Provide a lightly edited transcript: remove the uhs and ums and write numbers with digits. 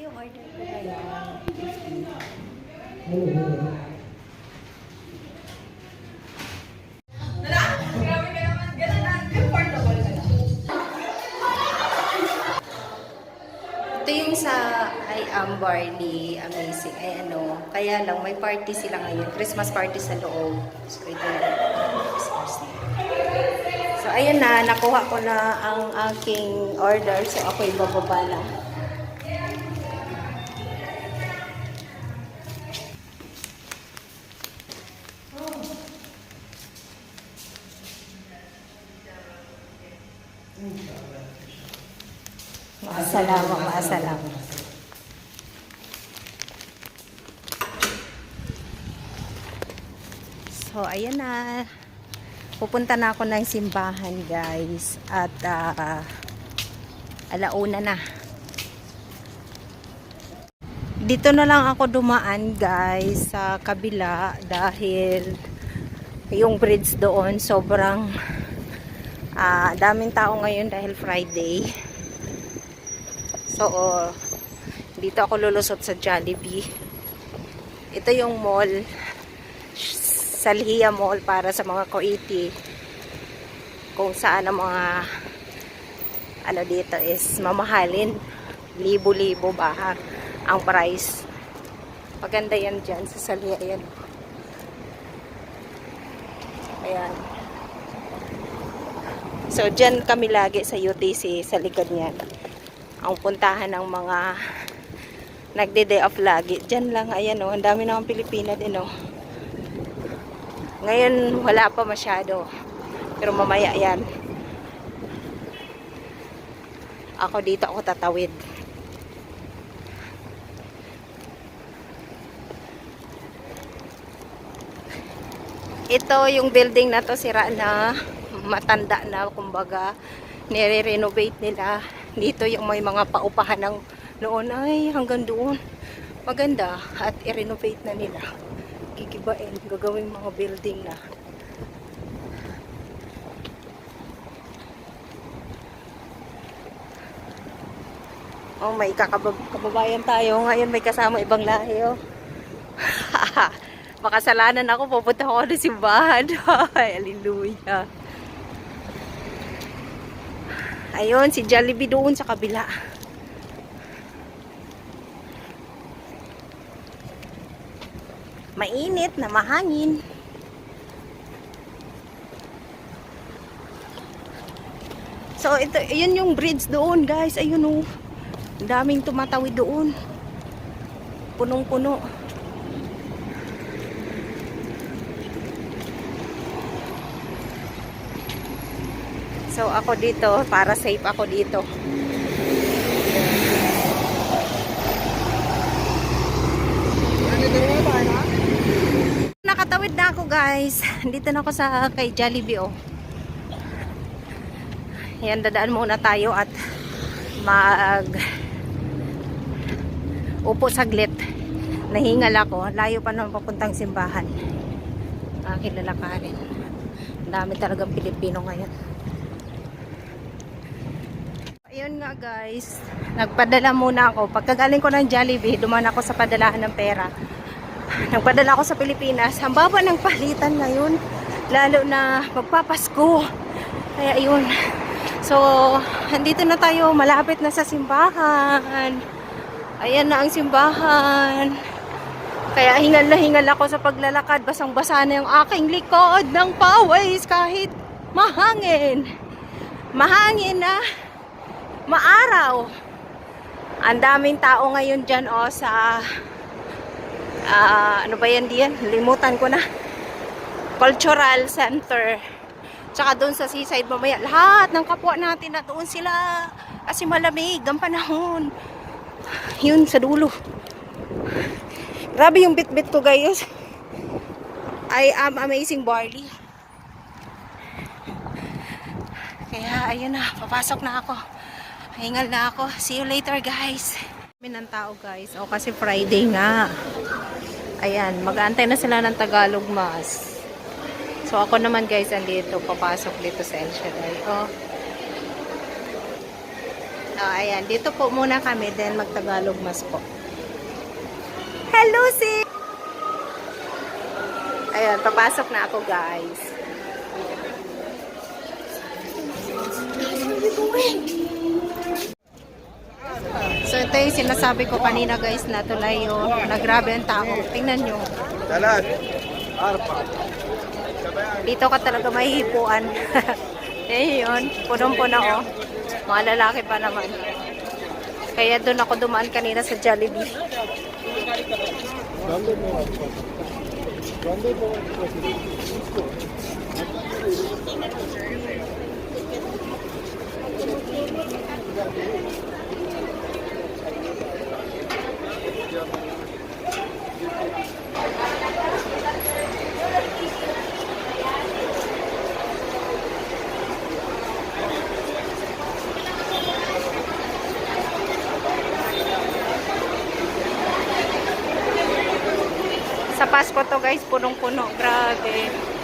yung order ko ngayon. Ito yung sa I Am Barley Amazing. Ay ano, kaya lang may party sila ngayon. Christmas party sa loob. So ito yung Christmas na. So ayun na, nakuha ko na ang aking order. So ako'y bababa na. Salamat, salamat. So, ayan na. Pupunta na ako ng simbahan, guys. At, alauna na. Dito na lang ako dumaan, guys, sa kabila. Dahil, yung bridge doon, sobrang, daming tao ngayon dahil Friday. So, dito ako lulusot sa Jollibee. Ito yung mall. Salhia Mall para sa mga Kuwaiti. Kung saan ang mga ano dito is mamahalin. Libo-libo ba ang price. Maganda yan dyan sa Salhia. Ayan. Ayan. So, dyan kami lagi sa UTC sa likod niyan. Ang puntahan ng mga nagde-day off lagi. Diyan lang, ayan o. Ang dami naman Pilipina din o. Ngayon, wala pa masyado. Pero mamaya yan. Ako dito, ako tatawid. Ito, yung building na to, sira na. Matanda na, kumbaga. Nire-renovate nila. Dito yung may mga paupahan ng noon ay hanggang doon. Maganda at i-renovate na nila. Gigibain, gagawing mga building na. Oh, may kababayan tayo. Ngayon may kasama ibang lahi. Oh. Makasalanan ako, pupunta ako na simbahan. Hallelujah. Ayun, si Jollibee doon sa kabila. Mainit na mahangin. So, ito, yun yung bridge doon, guys. Ayun, oh. Daming tumatawid doon. Punong-puno. So, ako dito, para safe ako dito. Nakatawid na ako, guys. Dito na ako sa kay Jollibee, oh. Yan, dadaan muna tayo at upo saglit. Nahingal ako. Layo pa naman papuntang simbahan. Aking lalakarin. Ang dami talagang Pilipino ngayon. Ayun nga, guys, nagpadala muna ako. Pagkagaling ko ng Jollibee, dumaan ako sa padalahan ng pera. Nagpadala ako sa Pilipinas. Ang baba ng palitan ngayon, lalo na magpapasko. Kaya ayun. So, andito na tayo, malapit na sa simbahan. Ayan na ang simbahan. Kaya hingal na hingal ako sa paglalakad. Basang-basa na yung aking likod ng pawis kahit mahangin. Mahangin na. Maaraw. Ang daming tao ngayon dyan o sa ano ba yan diyan? Limutan ko na. Cultural Center. Tsaka doon sa seaside mamaya. Lahat ng kapwa natin na doon sila. Kasi malamig ang panahon. Yun sa dulo. Grabe yung bit-bit ko, guys. I Am Amazing Barley. Kaya ayun na. Papasok na ako. Hingal na ako. See you later, guys. May ng tao, guys. O, kasi Friday nga. Ayan, mag-aantay na sila ng Tagalog Mass. So, ako naman, guys, andito. Papasok dito sa El Shaddai. O. Oh, ayan, dito po muna kami, then magtagalog mas po. Hello, sis! Ayan, papasok na ako, guys. So, ito yung sinasabi ko kanina, guys, na tulay yung nagrabe ang tao. Tingnan nyo. Dito ka talaga mahihipuan. Eh, yun. Punong-puno, oh. Mga lalaki pa naman. Kaya doon ako dumaan kanina sa Jollibee. Sa Pasko to, guys, punong-puno. Grabe.